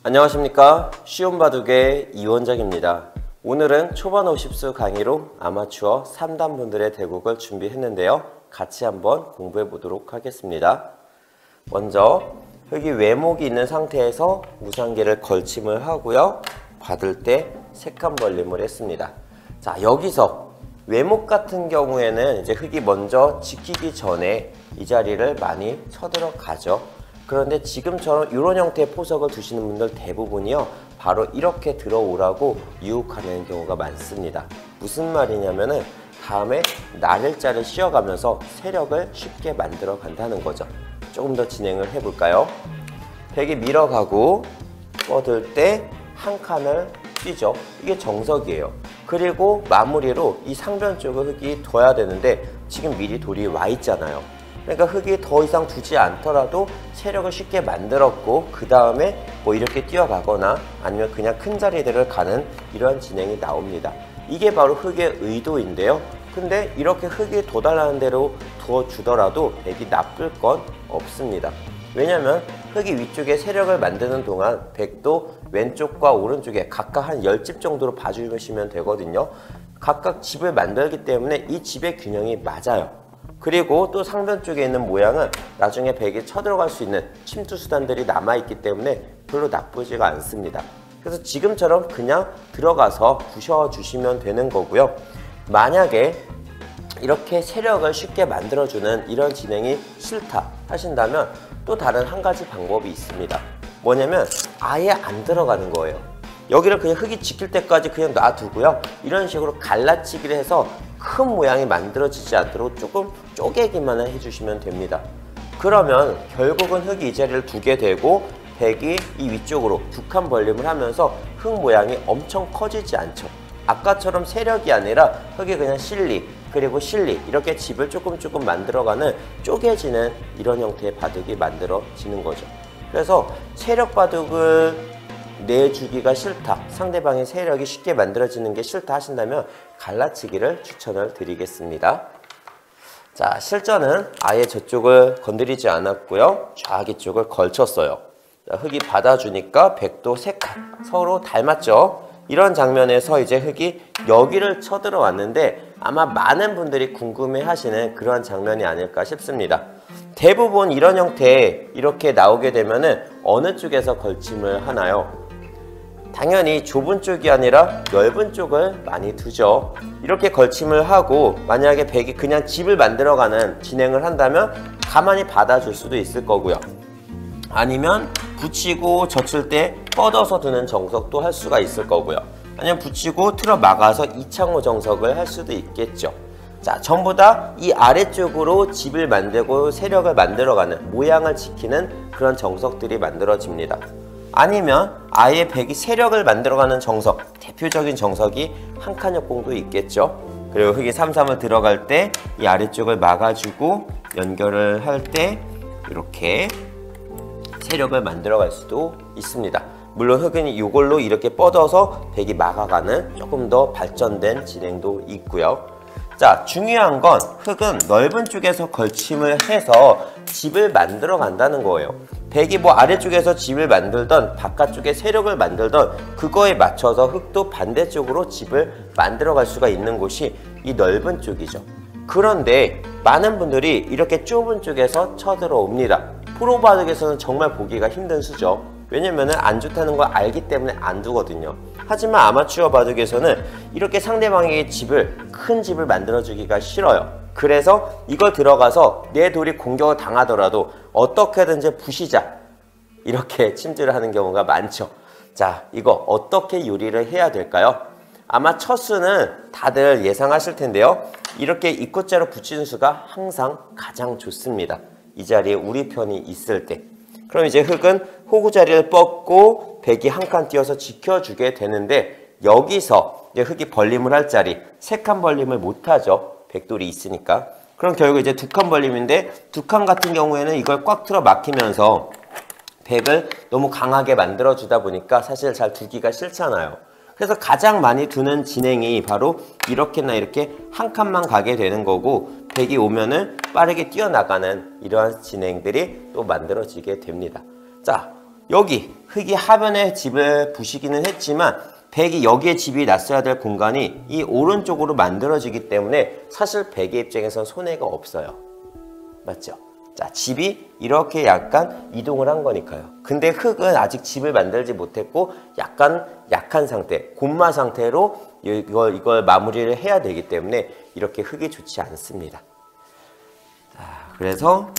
안녕하십니까. 쉬운 바둑의 이원장입니다. 오늘은 초반 50수 강의로 아마추어 3단 분들의 대국을 준비했는데요. 같이 한번 공부해 보도록 하겠습니다. 먼저 흙이 외목이 있는 상태에서 무상기를 걸침을 하고요. 받을 때 색한 벌림을 했습니다. 자, 여기서 외목 같은 경우에는 이제 흙이 먼저 지키기 전에 이 자리를 많이 쳐들어가죠. 그런데 지금처럼 이런 형태의 포석을 두시는 분들 대부분이요, 바로 이렇게 들어오라고 유혹하는 경우가 많습니다. 무슨 말이냐면은 다음에 날일자를 씌워가면서 세력을 쉽게 만들어 간다는 거죠. 조금 더 진행을 해볼까요? 백이 밀어가고 뻗을 때 한 칸을 뛰죠. 이게 정석이에요. 그리고 마무리로 이 상변 쪽을 흙이 둬야 되는데 지금 미리 돌이 와 있잖아요. 그러니까 흙이 더 이상 두지 않더라도 세력을 쉽게 만들었고, 그 다음에 뭐 이렇게 뛰어가거나 아니면 그냥 큰 자리들을 가는 이러한 진행이 나옵니다. 이게 바로 흙의 의도인데요. 근데 이렇게 흙이 도달하는 대로 두어주더라도 백이 나쁠 건 없습니다. 왜냐면 흙이 위쪽에 세력을 만드는 동안 백도 왼쪽과 오른쪽에 각각 한 10집 정도로 봐주시면 되거든요. 각각 집을 만들기 때문에 이 집의 균형이 맞아요. 그리고 또 상변 쪽에 있는 모양은 나중에 백이 쳐들어갈 수 있는 침투 수단들이 남아있기 때문에 별로 나쁘지가 않습니다. 그래서 지금처럼 그냥 들어가서 부셔주시면 되는 거고요. 만약에 이렇게 세력을 쉽게 만들어주는 이런 진행이 싫다 하신다면 또 다른 한 가지 방법이 있습니다. 뭐냐면 아예 안 들어가는 거예요. 여기를 그냥 흙이 지킬 때까지 그냥 놔두고요. 이런 식으로 갈라치기를 해서 큰 모양이 만들어지지 않도록 조금 쪼개기만 해주시면 됩니다. 그러면 결국은 흙이 이 자리를 두게 되고 백이 이 위쪽으로 두 칸 벌림을 하면서 흙 모양이 엄청 커지지 않죠. 아까처럼 세력이 아니라 흙이 그냥 실리, 그리고 실리, 이렇게 집을 조금 만들어가는 쪼개지는 이런 형태의 바둑이 만들어지는 거죠. 그래서 세력 바둑을 내주기가 싫다, 상대방의 세력이 쉽게 만들어지는 게 싫다 하신다면 갈라치기를 추천을 드리겠습니다. 자, 실전은 아예 저쪽을 건드리지 않았고요. 좌기 쪽을 걸쳤어요. 자, 흙이 받아주니까 백도 세 칸 서로 닮았죠. 이런 장면에서 이제 흙이 여기를 쳐들어왔는데 아마 많은 분들이 궁금해 하시는 그런 장면이 아닐까 싶습니다. 대부분 이런 형태에 이렇게 나오게 되면은 어느 쪽에서 걸침을 하나요? 당연히 좁은 쪽이 아니라 넓은 쪽을 많이 두죠. 이렇게 걸침을 하고 만약에 백이 그냥 집을 만들어가는 진행을 한다면 가만히 받아줄 수도 있을 거고요. 아니면 붙이고 젖힐 때 뻗어서 두는 정석도 할 수가 있을 거고요. 아니면 붙이고 틀어 막아서 이창호 정석을 할 수도 있겠죠. 자, 전부 다 이 아래쪽으로 집을 만들고 세력을 만들어가는, 모양을 지키는 그런 정석들이 만들어집니다. 아니면 아예 백이 세력을 만들어가는 정석, 대표적인 정석이 한 칸 역공도 있겠죠. 그리고 흙이 3-3을 들어갈 때 이 아래쪽을 막아주고 연결을 할 때 이렇게 세력을 만들어갈 수도 있습니다. 물론 흙은 이걸로 이렇게 뻗어서 백이 막아가는 조금 더 발전된 진행도 있고요. 자, 중요한 건 흙은 넓은 쪽에서 걸침을 해서 집을 만들어 간다는 거예요. 백이 뭐 아래쪽에서 집을 만들던 바깥쪽에 세력을 만들던 그거에 맞춰서 흙도 반대쪽으로 집을 만들어 갈 수가 있는 곳이 이 넓은 쪽이죠. 그런데 많은 분들이 이렇게 좁은 쪽에서 쳐들어옵니다. 프로바둑에서는 정말 보기가 힘든 수죠. 왜냐면은 안 좋다는 걸 알기 때문에 안 두거든요. 하지만 아마추어 바둑에서는 이렇게 상대방에게 큰 집을 만들어주기가 싫어요. 그래서 이걸 들어가서 내 돌이 공격을 당하더라도 어떻게든지 부시자, 이렇게 침투를 하는 경우가 많죠. 자, 이거 어떻게 요리를 해야 될까요? 아마 첫 수는 다들 예상하실 텐데요. 이렇게 입구자로 붙이는 수가 항상 가장 좋습니다. 이 자리에 우리 편이 있을 때. 그럼 이제 흙은 호구 자리를 뻗고 백이 한 칸 띄어서 지켜주게 되는데, 여기서 이제 흙이 벌림을 할 자리, 세 칸 벌림을 못하죠. 백돌이 있으니까. 그럼 결국 이제 두 칸 벌림인데, 두 칸 같은 경우에는 이걸 꽉 틀어 막히면서 백을 너무 강하게 만들어주다 보니까 사실 잘 두기가 싫잖아요. 그래서 가장 많이 두는 진행이 바로 이렇게나 이렇게 한 칸만 가게 되는 거고, 백이 오면은 빠르게 뛰어나가는 이러한 진행들이 또 만들어지게 됩니다. 자, 여기 흙이 하변에 집을 부시기는 했지만 백이 여기에 집이 났어야 될 공간이 이 오른쪽으로 만들어지기 때문에 사실 백의 입장에선 손해가 없어요. 맞죠? 자, 집이 이렇게 약간 이동을 한 거니까요. 근데 흙은 아직 집을 만들지 못했고 약간 약한 상태, 곤마 상태로 이걸 마무리를 해야 되기 때문에 이렇게 흙이 좋지 않습니다. 자, 그래서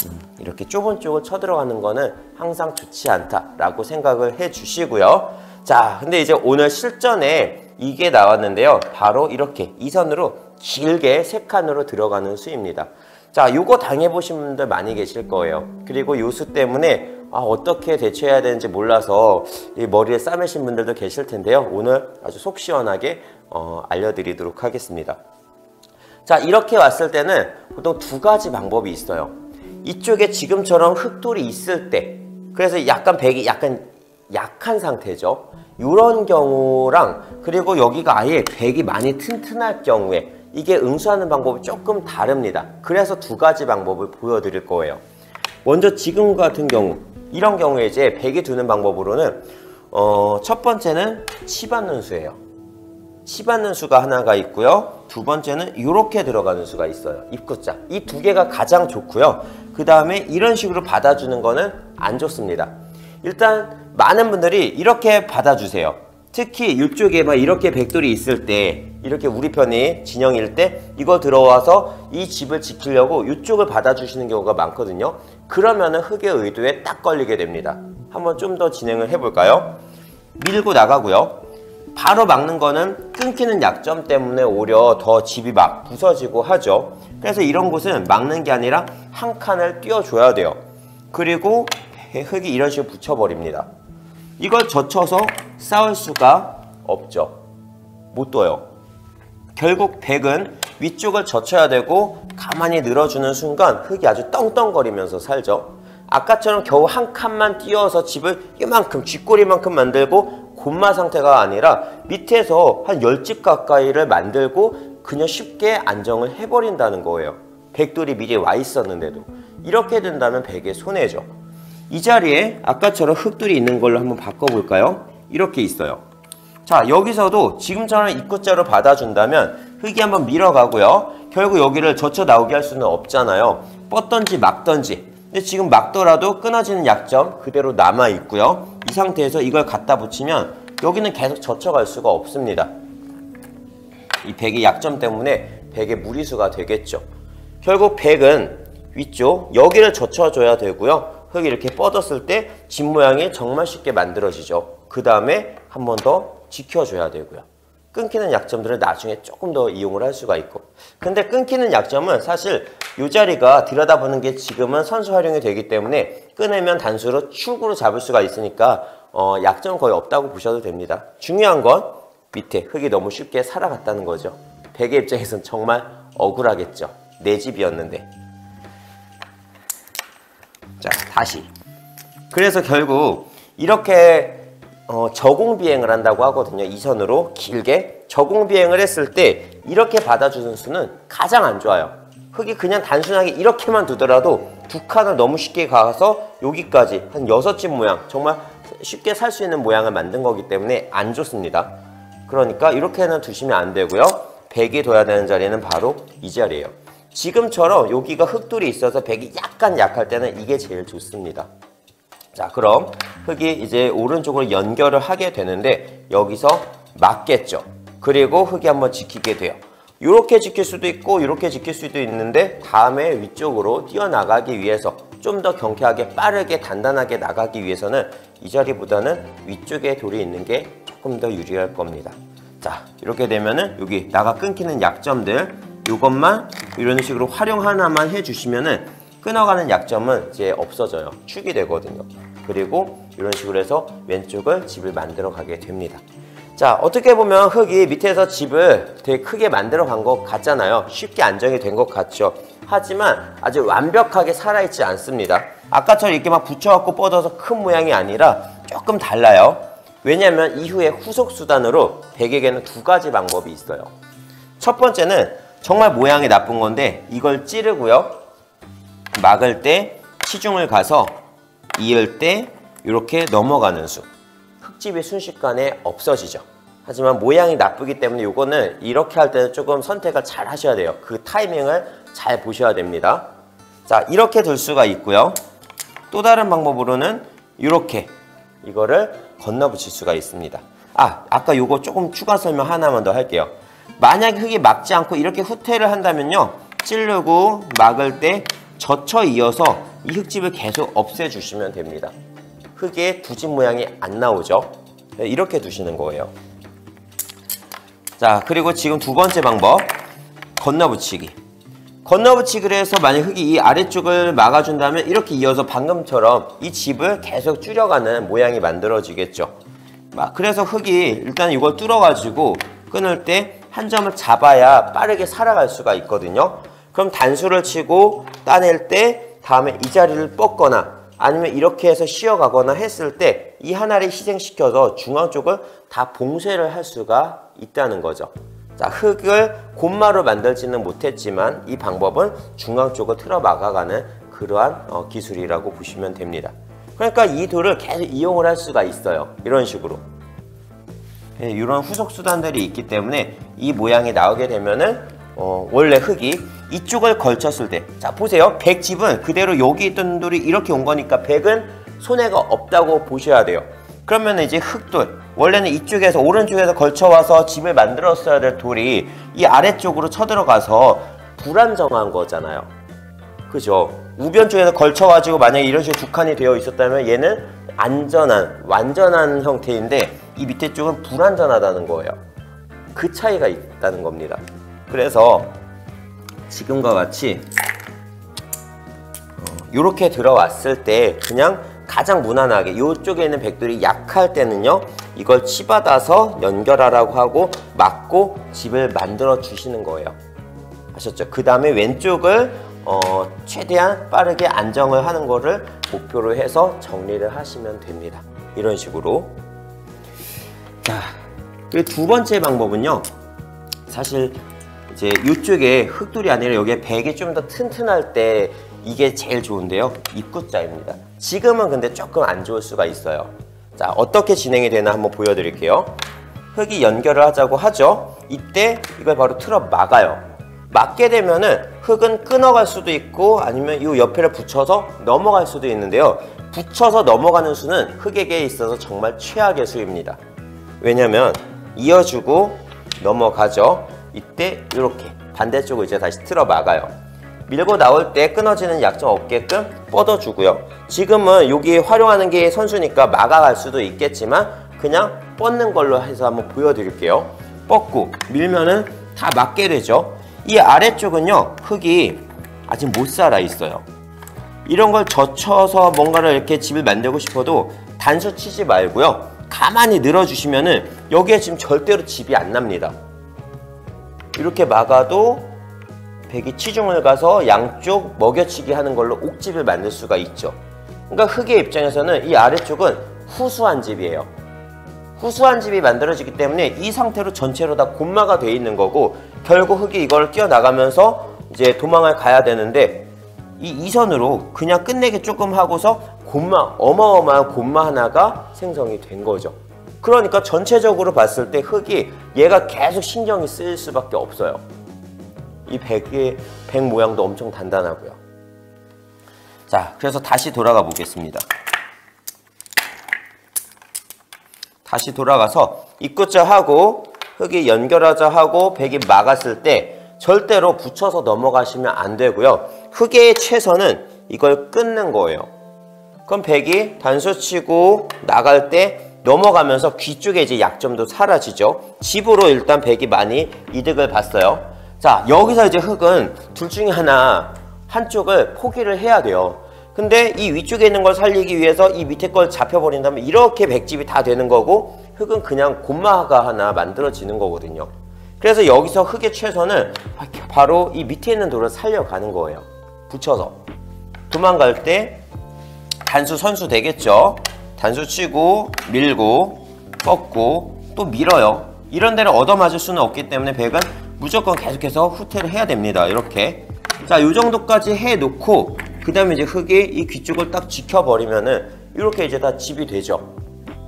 이렇게 좁은 쪽을 쳐들어가는 거는 항상 좋지 않다라고 생각을 해 주시고요. 자, 근데 이제 오늘 실전에 이게 나왔는데요. 바로 이렇게 이 선으로 길게 세 칸으로 들어가는 수입니다. 자, 요거 당해보신 분들 많이 계실 거예요. 그리고 요 수 때문에 어떻게 대처해야 되는지 몰라서 이 머리를 싸매신 분들도 계실 텐데요. 오늘 아주 속 시원하게 알려드리도록 하겠습니다. 자, 이렇게 왔을 때는 보통 두 가지 방법이 있어요. 이쪽에 지금처럼 흙돌이 있을 때, 그래서 약간 백이 약간 약한 상태죠. 이런 경우랑, 그리고 여기가 아예 백이 많이 튼튼할 경우에 이게 응수하는 방법이 조금 다릅니다. 그래서 두 가지 방법을 보여드릴 거예요. 먼저 지금 같은 경우, 이런 경우에 이제 백이 두는 방법으로는 첫 번째는 치받는 수예요. 치받는 수가 하나가 있고요. 두 번째는 이렇게 들어가는 수가 있어요. 입구자. 이 두 개가 가장 좋고요. 그 다음에 이런 식으로 받아주는 거는 안 좋습니다. 일단 많은 분들이 이렇게 받아주세요. 특히 이쪽에 막 이렇게 백돌이 있을 때, 이렇게 우리 편이 진영일 때 이거 들어와서 이 집을 지키려고 이쪽을 받아주시는 경우가 많거든요. 그러면은 흙의 의도에 딱 걸리게 됩니다. 한번 좀 더 진행을 해볼까요? 밀고 나가고요. 바로 막는 거는 끊기는 약점 때문에 오히려 더 집이 막 부서지고 하죠. 그래서 이런 곳은 막는 게 아니라 한 칸을 띄워줘야 돼요. 그리고 흙이 이런 식으로 붙여버립니다. 이걸 젖혀서 쌓을 수가 없죠. 못 둬요. 결국 백은 위쪽을 젖혀야 되고 가만히 늘어주는 순간 흙이 아주 떵떵거리면서 살죠. 아까처럼 겨우 한 칸만 띄워서 집을 이만큼 쥐꼬리만큼 만들고 곤마 상태가 아니라 밑에서 한 10집 가까이를 만들고 그냥 쉽게 안정을 해버린다는 거예요. 백돌이 미리 와 있었는데도. 이렇게 된다면 백의 손해죠. 이 자리에 아까처럼 흙돌이 있는 걸로 한번 바꿔볼까요? 이렇게 있어요. 자, 여기서도 지금처럼 입구자로 받아준다면 흙이 한번 밀어가고요. 결국 여기를 젖혀 나오게 할 수는 없잖아요. 뻗던지 막던지. 근데 지금 막더라도 끊어지는 약점 그대로 남아있고요. 이 상태에서 이걸 갖다 붙이면 여기는 계속 젖혀갈 수가 없습니다. 이 백의 약점 때문에 백의 무리수가 되겠죠. 결국 백은 위쪽 여기를 젖혀줘야 되고요. 흙이 이렇게 뻗었을 때 집 모양이 정말 쉽게 만들어지죠. 그 다음에 한 번 더 지켜줘야 되고요. 끊기는 약점들을 나중에 조금 더 이용을 할 수가 있고. 근데 끊기는 약점은 사실 이 자리가 들여다보는 게 지금은 선수 활용이 되기 때문에 끊으면 단수로 축으로 잡을 수가 있으니까 약점은 거의 없다고 보셔도 됩니다. 중요한 건 밑에 흙이 너무 쉽게 살아갔다는 거죠. 백의 입장에서는 정말 억울하겠죠. 내 집이었는데. 자, 다시. 그래서 결국 이렇게 저공비행을 한다고 하거든요. 이 선으로 길게 저공비행을 했을 때 이렇게 받아주는 수는 가장 안 좋아요. 흙이 그냥 단순하게 이렇게만 두더라도 두 칸을 너무 쉽게 가서 여기까지 한 6집 모양, 정말 쉽게 살 수 있는 모양을 만든 거기 때문에 안 좋습니다. 그러니까 이렇게는 두시면 안 되고요. 백이 둬야 되는 자리는 바로 이 자리예요. 지금처럼 여기가 흙돌이 있어서 백이 약간 약할 때는 이게 제일 좋습니다. 자, 그럼 흙이 이제 오른쪽으로 연결을 하게 되는데 여기서 막겠죠. 그리고 흙이 한번 지키게 돼요. 이렇게 지킬 수도 있고 이렇게 지킬 수도 있는데 다음에 위쪽으로 뛰어나가기 위해서 좀 더 경쾌하게 빠르게 단단하게 나가기 위해서는 이 자리보다는 위쪽에 돌이 있는 게 조금 더 유리할 겁니다. 자, 이렇게 되면은 여기 나가 끊기는 약점들 이것만 이런 식으로 활용 하나만 해주시면은 끊어가는 약점은 이제 없어져요. 축이 되거든요. 그리고 이런 식으로 해서 왼쪽을 집을 만들어 가게 됩니다. 자, 어떻게 보면 흙이 밑에서 집을 되게 크게 만들어 간 것 같잖아요. 쉽게 안정이 된 것 같죠. 하지만 아주 완벽하게 살아있지 않습니다. 아까처럼 이렇게 막 붙여갖고 뻗어서 큰 모양이 아니라 조금 달라요. 왜냐하면 이후에 후속 수단으로 백에게는 두 가지 방법이 있어요. 첫 번째는 정말 모양이 나쁜 건데 이걸 찌르고요. 막을 때 치중을 가서 이을 때 이렇게 넘어가는 수. 흙집이 순식간에 없어지죠. 하지만 모양이 나쁘기 때문에 이거는 이렇게 할 때는 조금 선택을 잘 하셔야 돼요. 그 타이밍을 잘 보셔야 됩니다. 자, 이렇게 둘 수가 있고요. 또 다른 방법으로는 이렇게 이거를 건너붙일 수가 있습니다. 아까 요거 조금 추가 설명 하나만 더 할게요. 만약에 흙이 막지 않고 이렇게 후퇴를 한다면요, 찌르고 막을 때 젖혀 이어서 이 흙집을 계속 없애주시면 됩니다. 흙에 두 집 모양이 안 나오죠. 이렇게 두시는 거예요. 자, 그리고 지금 두 번째 방법, 건너붙이기. 건너붙이기를 해서 만약 흙이 이 아래쪽을 막아준다면 이렇게 이어서 방금처럼 이 집을 계속 줄여가는 모양이 만들어지겠죠. 그래서 흙이 일단 이걸 뚫어가지고 끊을 때 한 점을 잡아야 빠르게 살아갈 수가 있거든요. 그럼 단수를 치고 따낼 때 다음에 이 자리를 뻗거나 아니면 이렇게 해서 쉬어가거나 했을 때 이 하나를 희생시켜서 중앙 쪽을 다 봉쇄를 할 수가 있다는 거죠. 자, 흙을 곰마로 만들지는 못했지만 이 방법은 중앙 쪽을 틀어 막아가는 그러한 기술이라고 보시면 됩니다. 그러니까 이 돌을 계속 이용을 할 수가 있어요. 이런 식으로. 이런 후속 수단들이 있기 때문에 이 모양이 나오게 되면은 원래 흙이 이쪽을 걸쳤을 때, 자 보세요. 100집은 그대로 여기 있던 돌이 이렇게 온 거니까 100은 손해가 없다고 보셔야 돼요. 그러면 이제 흙돌, 원래는 이쪽에서 오른쪽에서 걸쳐와서 집을 만들었어야 될 돌이 이 아래쪽으로 쳐들어가서 불안정한 거잖아요. 그죠? 우변 쪽에서 걸쳐가지고 만약에 이런 식으로 두 칸이 되어 있었다면 얘는 안전한, 완전한 형태인데 이 밑에 쪽은 불안전하다는 거예요. 그 차이가 있다는 겁니다. 그래서 지금과 같이 이렇게 들어왔을 때 그냥 가장 무난하게 이쪽에 있는 백돌이 약할 때는요, 이걸 치받아서 연결하라고 하고 막고 집을 만들어 주시는 거예요. 아셨죠? 그 다음에 왼쪽을 최대한 빠르게 안정을 하는 거를 목표로 해서 정리를 하시면 됩니다. 이런 식으로. 자, 그리고 두 번째 방법은요, 사실 이제 이쪽에 흙돌이 아니라 여기에 백이 좀 더 튼튼할 때 이게 제일 좋은데요, 입구자입니다. 지금은 근데 조금 안 좋을 수가 있어요. 자, 어떻게 진행이 되나 한번 보여드릴게요. 흙이 연결을 하자고 하죠. 이때 이걸 바로 틀어 막아요. 막게 되면은 흙은 끊어갈 수도 있고 아니면 이 옆에를 붙여서 넘어갈 수도 있는데요, 붙여서 넘어가는 수는 흙에게 있어서 정말 최악의 수입니다. 왜냐면 이어주고 넘어가죠. 이때 이렇게 반대쪽을 이제 다시 틀어 막아요. 밀고 나올 때 끊어지는 약점 없게끔 뻗어주고요. 지금은 여기 활용하는 게 선수니까 막아갈 수도 있겠지만 그냥 뻗는 걸로 해서 한번 보여드릴게요. 뻗고 밀면은 다 막게 되죠. 이 아래쪽은요, 흙이 아직 못 살아 있어요. 이런 걸 젖혀서 뭔가를 이렇게 집을 만들고 싶어도 단수 치지 말고요, 가만히 늘어주시면은 여기에 지금 절대로 집이 안 납니다. 이렇게 막아도 백이 치중을 가서 양쪽 먹여치기 하는 걸로 옥집을 만들 수가 있죠. 그러니까 흙의 입장에서는 이 아래쪽은 후수한 집이에요. 후수한 집이 만들어지기 때문에 이 상태로 전체로 다 곰마가 돼 있는 거고, 결국 흙이 이걸 뛰어나가면서 이제 도망을 가야 되는데 이 이선으로 그냥 끝내기 조금 하고서 곰마, 어마어마한 곰마 하나가 생성이 된 거죠. 그러니까 전체적으로 봤을 때 흙이 얘가 계속 신경이 쓰일 수밖에 없어요. 이 백 모양도 엄청 단단하고요. 자, 그래서 다시 돌아가 보겠습니다. 다시 돌아가서 입구자 하고 흙이 연결하자 하고 백이 막았을 때 절대로 붙여서 넘어가시면 안 되고요. 흙의 최선은 이걸 끊는 거예요. 그럼 백이 단수 치고 나갈 때 넘어가면서 귀 쪽에 이제 약점도 사라지죠. 집으로 일단 백이 많이 이득을 봤어요. 자, 여기서 이제 흙은 둘 중에 한쪽을 포기를 해야 돼요. 근데 이 위쪽에 있는 걸 살리기 위해서 이 밑에 걸 잡혀버린다면 이렇게 백집이 다 되는 거고, 흙은 그냥 곰마가 하나 만들어지는 거거든요. 그래서 여기서 흙의 최선은 바로 이 밑에 있는 돌을 살려가는 거예요. 붙여서 도망갈 때 단수 선수 되겠죠. 단수 치고 밀고 뻗고 또 밀어요. 이런 데를 얻어맞을 수는 없기 때문에 백은 무조건 계속해서 후퇴를 해야 됩니다. 이렇게. 자, 요 정도까지 해놓고 그 다음에 이제 흙이 이 귀 쪽을 딱 지켜버리면은 이렇게 이제 다 집이 되죠.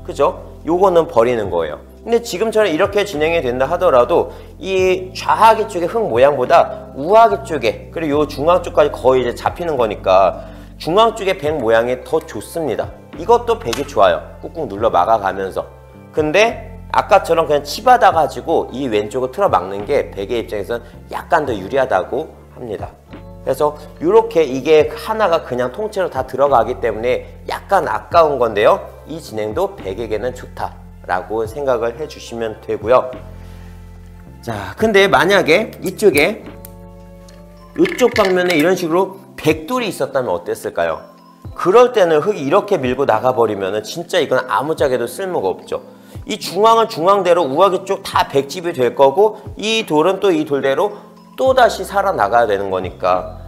그죠? 요거는 버리는 거예요. 근데 지금처럼 이렇게 진행이 된다 하더라도 이 좌하기 쪽의 흙 모양보다 우하기 쪽에, 그리고 요 중앙 쪽까지 거의 이제 잡히는 거니까 중앙 쪽의 백 모양이 더 좋습니다. 이것도 백이 좋아요. 꾹꾹 눌러 막아가면서. 근데 아까처럼 그냥 치받아 가지고 이 왼쪽을 틀어 막는 게 백의 입장에서는 약간 더 유리하다고 합니다. 그래서 이렇게 이게 하나가 그냥 통째로 다 들어가기 때문에 약간 아까운 건데요. 이 진행도 백에게는 좋다라고 생각을 해주시면 되고요. 자, 근데 만약에 이쪽에 이쪽 방면에 이런 식으로 백돌이 있었다면 어땠을까요? 그럴 때는 흙이 이렇게 밀고 나가버리면 진짜 이건 아무짝에도 쓸모가 없죠. 이 중앙은 중앙대로 우하기 쪽 다 백집이 될 거고, 이 돌은 또 이 돌대로 또다시 살아나가야 되는 거니까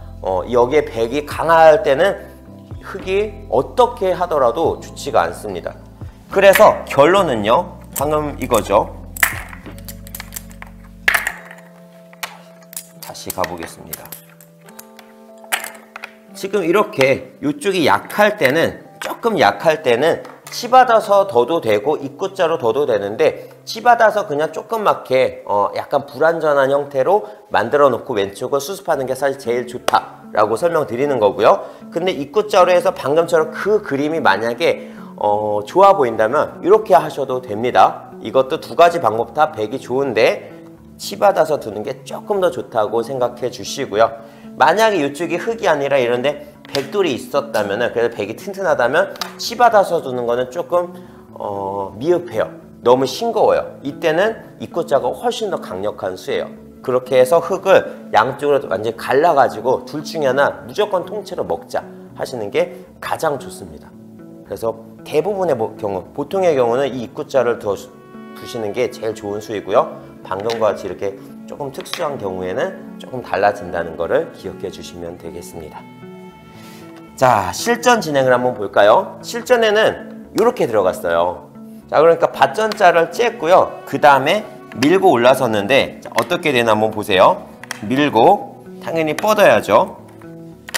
여기에 백이 강할 때는 흙이 어떻게 하더라도 좋지가 않습니다. 그래서 결론은요, 방금 이거죠. 다시 가보겠습니다. 지금 이렇게 이쪽이 약할 때는, 조금 약할 때는 치받아서 둬도 되고 입구자로 둬도 되는데, 치받아서 그냥 조그맣게 약간 불완전한 형태로 만들어 놓고 왼쪽을 수습하는 게 사실 제일 좋다라고 설명드리는 거고요. 근데 입구자로 해서 방금처럼 그 그림이 만약에 좋아 보인다면 이렇게 하셔도 됩니다. 이것도 두 가지 방법 다 백이 좋은데 치받아서 두는 게 조금 더 좋다고 생각해 주시고요. 만약에 이쪽이 흙이 아니라 이런데 백돌이 있었다면, 그래서 백이 튼튼하다면 치받아서 두는 거는 조금 미흡해요. 너무 싱거워요. 이때는 입구자가 훨씬 더 강력한 수예요. 그렇게 해서 흙을 양쪽으로 완전히 갈라가지고 둘 중에 하나 무조건 통째로 먹자 하시는 게 가장 좋습니다. 그래서 대부분의 경우, 보통의 경우는 이 입구자를 두시는 게 제일 좋은 수이고요. 방금과 같이 이렇게 조금 특수한 경우에는 조금 달라진다는 거를 기억해 주시면 되겠습니다. 자, 실전 진행을 한번 볼까요? 실전에는 이렇게 들어갔어요. 자, 그러니까 밭전자를 쬐고요. 그 다음에 밀고 올라섰는데, 자, 어떻게 되나 한번 보세요. 밀고, 당연히 뻗어야죠.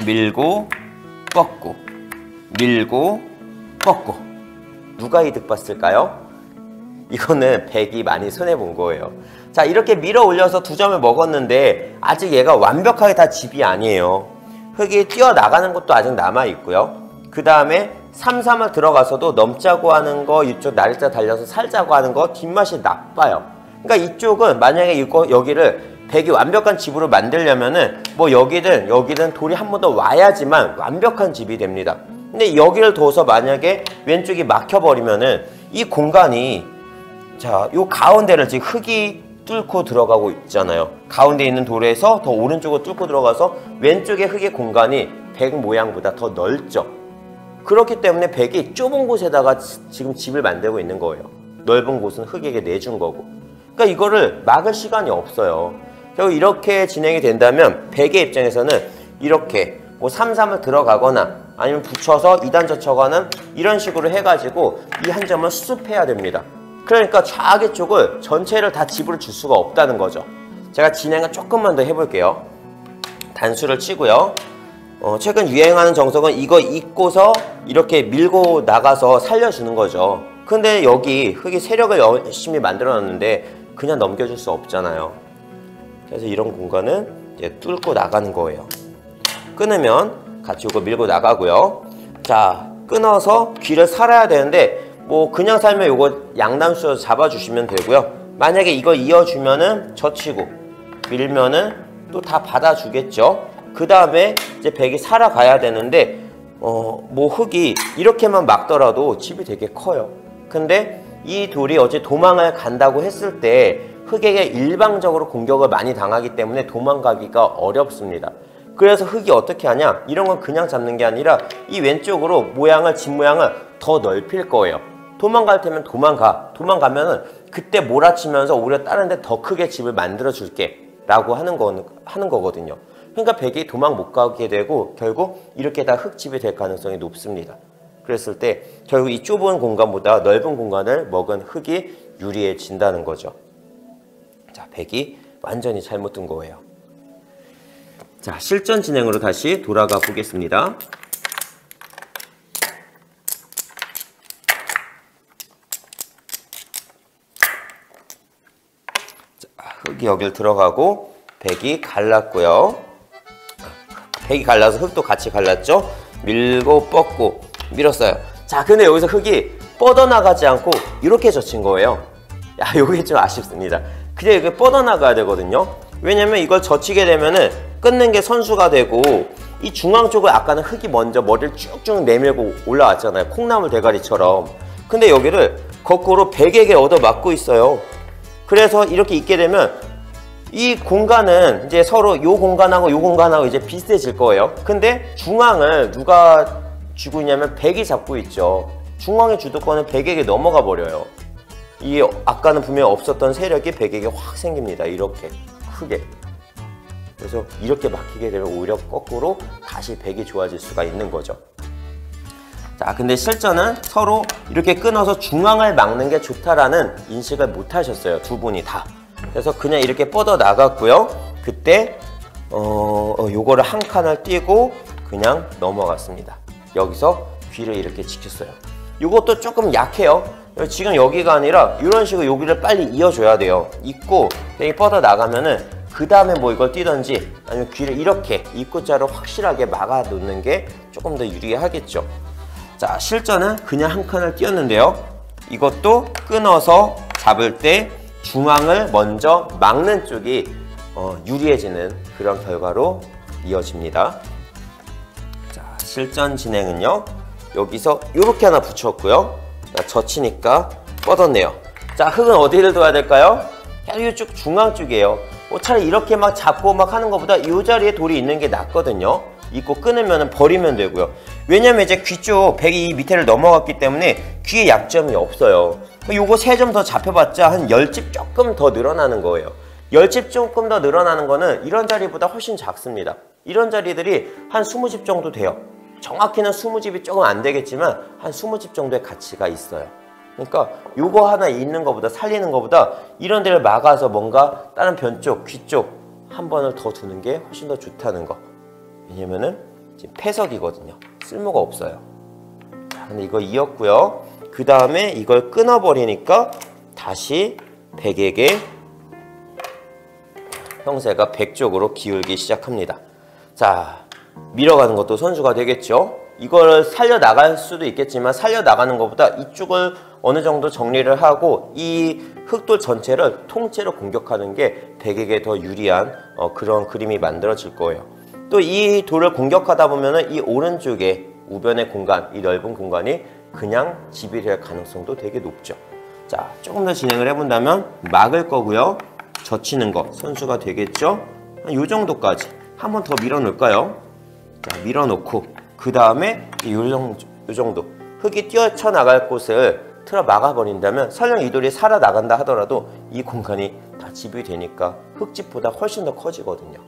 밀고, 뻗고, 밀고, 뻗고. 누가 이득 봤을까요? 이거는 백이 많이 손해본 거예요. 자, 이렇게 밀어 올려서 2점을 먹었는데 아직 얘가 완벽하게 다 집이 아니에요. 흙이 뛰어나가는 것도 아직 남아있고요. 그 다음에 3-3을 들어가서도 넘자고 하는 거, 이쪽 날짜 달려서 살자고 하는 거 뒷맛이 나빠요. 그러니까 이쪽은 만약에 여기를 백이 완벽한 집으로 만들려면은 뭐 여기든 돌이 한 번 더 와야지만 완벽한 집이 됩니다. 근데 여기를 둬서 만약에 왼쪽이 막혀버리면은 이 공간이, 자, 요 가운데를 지금 흙이 뚫고 들어가고 있잖아요. 가운데 있는 돌에서 더 오른쪽으로 뚫고 들어가서 왼쪽의 흙의 공간이 백 모양보다 더 넓죠. 그렇기 때문에 백이 좁은 곳에다가 지금 집을 만들고 있는 거예요. 넓은 곳은 흙에게 내준 거고. 그러니까 이거를 막을 시간이 없어요. 결국 이렇게 진행이 된다면 백의 입장에서는 이렇게 뭐 3-3을 들어가거나 아니면 붙여서 2단 젖혀가는 이런 식으로 해가지고 이 한 점을 수습해야 됩니다. 그러니까 좌하기 쪽을 전체를 다 집으로 줄 수가 없다는 거죠. 제가 진행을 조금만 더 해볼게요. 단수를 치고요. 최근 유행하는 정석은 이거 입고서 이렇게 밀고 나가서 살려주는 거죠. 근데 여기 흙이 세력을 열심히 만들어놨는데 그냥 넘겨줄 수 없잖아요. 그래서 이런 공간은 이제 뚫고 나가는 거예요. 끊으면 같이 이거 밀고 나가고요. 자, 끊어서 귀를 살아야 되는데 뭐 그냥 살면 요거 양단수로 잡아주시면 되고요. 만약에 이거 이어주면은 젖히고 밀면은 또 다 받아주겠죠. 그 다음에 이제 백이 살아가야 되는데 뭐 흙이 이렇게만 막더라도 집이 되게 커요. 근데 이 돌이 어째 도망을 간다고 했을 때 흙에게 일방적으로 공격을 많이 당하기 때문에 도망가기가 어렵습니다. 그래서 흙이 어떻게 하냐, 이런 건 그냥 잡는 게 아니라 이 왼쪽으로 집 모양을 더 넓힐 거예요. 도망갈 테면 도망가면은 그때 몰아치면서 오히려 다른 데 더 크게 집을 만들어 줄게 라고 하는 거거든요. 그러니까 백이 도망 못 가게 되고 결국 이렇게 다 흙집이 될 가능성이 높습니다. 그랬을 때 결국 이 좁은 공간보다 넓은 공간을 먹은 흙이 유리해진다는 거죠. 자, 백이 완전히 잘못 둔 거예요. 자, 실전 진행으로 다시 돌아가 보겠습니다. 흙이 여길 들어가고 백이 갈랐고요. 백이 갈라서 흙도 같이 갈랐죠. 밀고 뻗고 밀었어요. 자, 근데 여기서 흙이 뻗어나가지 않고 이렇게 젖힌 거예요. 야, 요게 좀 아쉽습니다. 그냥 이게 뻗어나가야 되거든요. 왜냐면 이걸 젖히게 되면은 끊는 게 선수가 되고, 이 중앙 쪽을 아까는 흙이 먼저 머리를 쭉쭉 내밀고 올라왔잖아요. 콩나물 대가리처럼. 근데 여기를 거꾸로 백에게 얻어맞고 있어요. 그래서 이렇게 있게 되면 이 공간은 이제 서로 요 공간하고 요 공간하고 이제 비슷해질 거예요. 근데 중앙을 누가 쥐고 있냐면 백이 잡고 있죠. 중앙의 주도권은 백에게 넘어가 버려요. 이게 아까는 분명히 없었던 세력이 백에게 확 생깁니다. 이렇게 크게. 그래서 이렇게 막히게 되면 오히려 거꾸로 다시 백이 좋아질 수가 있는 거죠. 자, 근데 실전은 서로 이렇게 끊어서 중앙을 막는 게 좋다라는 인식을 못 하셨어요. 두 분이 다. 그래서 그냥 이렇게 뻗어 나갔고요. 그때 요거를 한 칸을 띄고 그냥 넘어갔습니다. 여기서 귀를 이렇게 지켰어요. 요것도 조금 약해요. 지금 여기가 아니라 이런 식으로 여기를 빨리 이어줘야 돼요. 입고 백이 뻗어 나가면은 그 다음에 뭐 이걸 띄던지 아니면 귀를 이렇게 입구자로 확실하게 막아 놓는 게 조금 더 유리하겠죠. 자, 실전은 그냥 한 칸을 띄었는데요. 이것도 끊어서 잡을 때 중앙을 먼저 막는 쪽이 유리해지는 그런 결과로 이어집니다. 자, 실전 진행은요. 여기서 이렇게 하나 붙였고요. 자, 젖히니까 뻗었네요. 자, 흙은 어디를 둬야 될까요? 이쪽 중앙 쪽이에요. 차라리 이렇게 막 잡고 막 하는 것보다 이 자리에 돌이 있는 게 낫거든요. 입고 끊으면 버리면 되고요. 왜냐면 이제 귀 쪽 백이 밑에를 넘어갔기 때문에 귀에 약점이 없어요. 요거 3점 더 잡혀봤자 한 10집 조금 더 늘어나는 거예요. 10집 조금 더 늘어나는 거는 이런 자리보다 훨씬 작습니다. 이런 자리들이 한 20집 정도 돼요. 정확히는 20집이 조금 안 되겠지만 한 20집 정도의 가치가 있어요. 그러니까 요거 하나 있는 것보다 살리는 것보다 이런 데를 막아서 뭔가 다른 변 쪽, 귀 쪽 한 번을 더 두는 게 훨씬 더 좋다는 거. 왜냐면은 지금 폐석이거든요. 쓸모가 없어요. 자, 근데 이거 이었고요. 그 다음에 이걸 끊어버리니까 다시 백에게 형세가 백 쪽으로 기울기 시작합니다. 자, 밀어가는 것도 선수가 되겠죠. 이걸 살려나갈 수도 있겠지만 살려나가는 것보다 이쪽을 어느 정도 정리를 하고 이 흙돌 전체를 통째로 공격하는 게 백에게 더 유리한 그런 그림이 만들어질 거예요. 또 이 돌을 공격하다 보면은 이 오른쪽에 우변의 공간, 이 넓은 공간이 그냥 지배될 가능성도 되게 높죠. 자, 조금 더 진행을 해본다면 막을 거고요. 젖히는 거 선수가 되겠죠. 이 정도까지 한 번 더 밀어 놓을까요? 자, 밀어 놓고 그 다음에 요 정도 흙이 뛰어쳐나갈 곳을 틀어 막아버린다면 설령 이 돌이 살아나간다 하더라도 이 공간이 다 지배되니까 흙집보다 훨씬 더 커지거든요.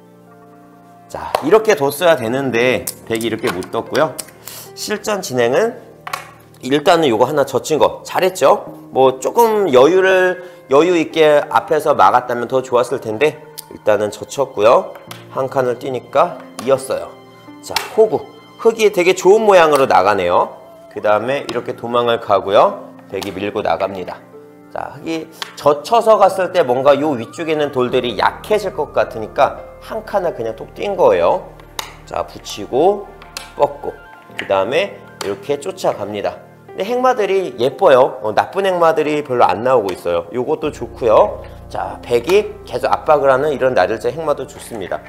자, 이렇게 뒀어야 되는데 백이 이렇게 못 뒀고요. 실전 진행은 일단은 요거 하나 젖힌 거 잘했죠? 뭐 조금 여유 있게 앞에서 막았다면 더 좋았을 텐데 일단은 젖혔고요. 한 칸을 띄니까 이었어요. 자, 호구. 흙이 되게 좋은 모양으로 나가네요. 그 다음에 이렇게 도망을 가고요. 백이 밀고 나갑니다. 자, 흙이 젖혀서 갔을 때 뭔가 요 위쪽에 있는 돌들이 약해질 것 같으니까 한 칸을 그냥 톡 띈 거예요. 자, 붙이고 뻗고 그 다음에 이렇게 쫓아갑니다. 근데 행마들이 예뻐요. 나쁜 행마들이 별로 안 나오고 있어요. 요것도 좋고요. 자, 백이 계속 압박을 하는 이런 나들자 행마도 좋습니다.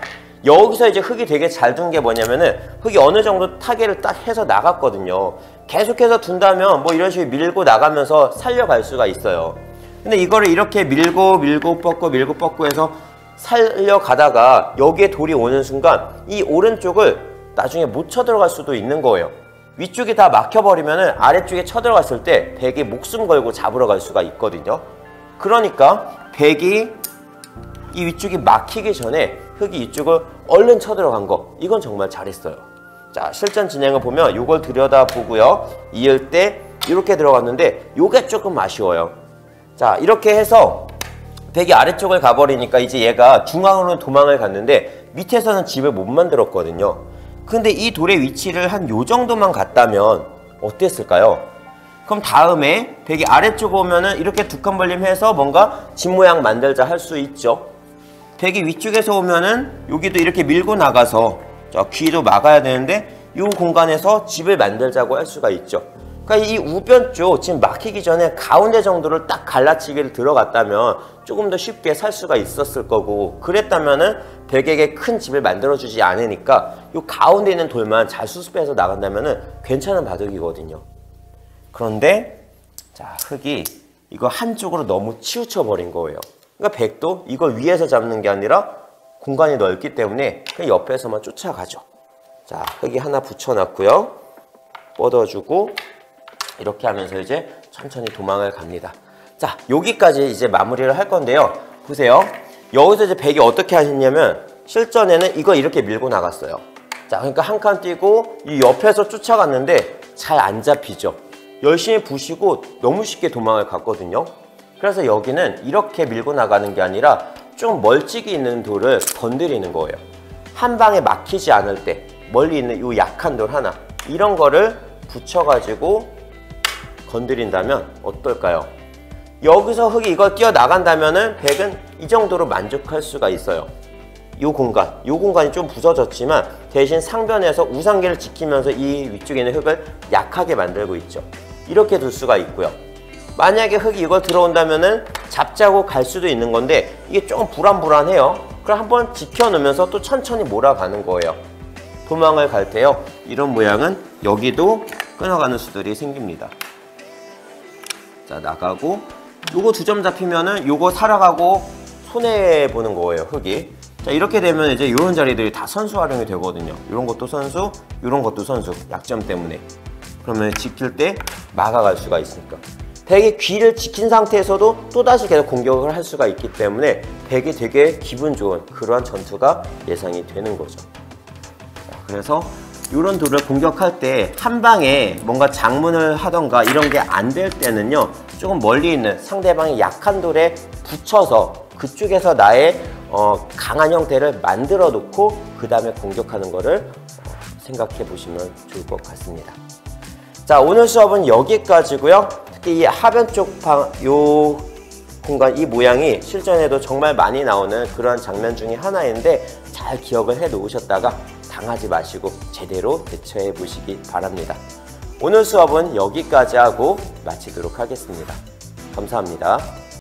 여기서 이제 흙이 되게 잘 둔 게 뭐냐면은 흙이 어느 정도 타겟을 딱 해서 나갔거든요. 계속해서 둔다면 뭐 이런 식으로 밀고 나가면서 살려갈 수가 있어요. 근데 이거를 이렇게 밀고 뻗고 해서 살려가다가 여기에 돌이 오는 순간 이 오른쪽을 나중에 못 쳐들어갈 수도 있는 거예요. 위쪽이 다 막혀버리면은 아래쪽에 쳐들어갔을 때 백이 목숨 걸고 잡으러 갈 수가 있거든요. 그러니까 백이 이 위쪽이 막히기 전에 흙이 이쪽을 얼른 쳐들어간 거, 이건 정말 잘했어요. 자, 실전 진행을 보면 이걸 들여다보고요. 이을 때 이렇게 들어갔는데 이게 조금 아쉬워요. 자, 이렇게 해서 백이 아래쪽을 가버리니까 이제 얘가 중앙으로 도망을 갔는데 밑에서는 집을 못 만들었거든요. 근데 이 돌의 위치를 한 요 정도만 갔다면 어땠을까요? 그럼 다음에 백이 아래쪽 오면은 이렇게 두 칸 벌림해서 뭔가 집 모양 만들자 할 수 있죠. 벽이 위쪽에서 오면은 여기도 이렇게 밀고 나가서 저 귀도 막아야 되는데 이 공간에서 집을 만들자고 할 수가 있죠. 그러니까 이 우변 쪽 지금 막히기 전에 가운데 정도를 딱 갈라치기를 들어갔다면 조금 더 쉽게 살 수가 있었을 거고, 그랬다면은 벽에게 큰 집을 만들어주지 않으니까 이 가운데 있는 돌만 잘 수습해서 나간다면은 괜찮은 바둑이거든요. 그런데 자, 흙이 이거 한쪽으로 너무 치우쳐 버린 거예요. 그러니까 백도 이걸 위에서 잡는 게 아니라 공간이 넓기 때문에 그냥 옆에서만 쫓아가죠. 자, 흙이 하나 붙여놨고요. 뻗어주고 이렇게 하면서 이제 천천히 도망을 갑니다. 자, 여기까지 이제 마무리를 할 건데요. 보세요. 여기서 이제 백이 어떻게 하셨냐면 실전에는 이거 이렇게 밀고 나갔어요. 자, 그러니까 한 칸 뛰고 이 옆에서 쫓아갔는데 잘 안 잡히죠. 열심히 부시고 너무 쉽게 도망을 갔거든요. 그래서 여기는 이렇게 밀고 나가는 게 아니라 좀 멀찍이 있는 돌을 건드리는 거예요. 한 방에 막히지 않을 때 멀리 있는 이 약한 돌 하나, 이런 거를 붙여가지고 건드린다면 어떨까요? 여기서 흙이 이걸 뛰어나간다면은 백은 이 정도로 만족할 수가 있어요. 이 공간이 좀 부서졌지만 대신 상변에서 우상기를 지키면서 이 위쪽에 있는 흙을 약하게 만들고 있죠. 이렇게 둘 수가 있고요. 만약에 흙이 이걸 들어온다면은 잡자고 갈 수도 있는 건데 이게 조금 불안불안해요. 그럼 한번 지켜놓으면서 또 천천히 몰아가는 거예요. 도망을 갈 때요, 이런 모양은 여기도 끊어가는 수들이 생깁니다. 자, 나가고 요거 2점 잡히면은 요거 살아가고 손해보는 거예요, 흙이. 자, 이렇게 되면 이제 이런 자리들이 다 선수 활용이 되거든요. 이런 것도 선수, 이런 것도 선수, 약점 때문에. 그러면 지킬 때 막아갈 수가 있으니까. 백이 귀를 지킨 상태에서도 또다시 계속 공격을 할 수가 있기 때문에 백이 되게 기분 좋은 그러한 전투가 예상이 되는 거죠. 자, 그래서 이런 돌을 공격할 때 한 방에 뭔가 장문을 하던가 이런 게 안 될 때는요, 조금 멀리 있는 상대방이 약한 돌에 붙여서 그쪽에서 나의 강한 형태를 만들어 놓고 그 다음에 공격하는 거를 생각해 보시면 좋을 것 같습니다. 자, 오늘 수업은 여기까지고요. 특히 이 하변 쪽 요 공간, 이 모양이 실전에도 정말 많이 나오는 그런 장면 중에 하나인데 잘 기억을 해 놓으셨다가 당하지 마시고 제대로 대처해 보시기 바랍니다. 오늘 수업은 여기까지 하고 마치도록 하겠습니다. 감사합니다.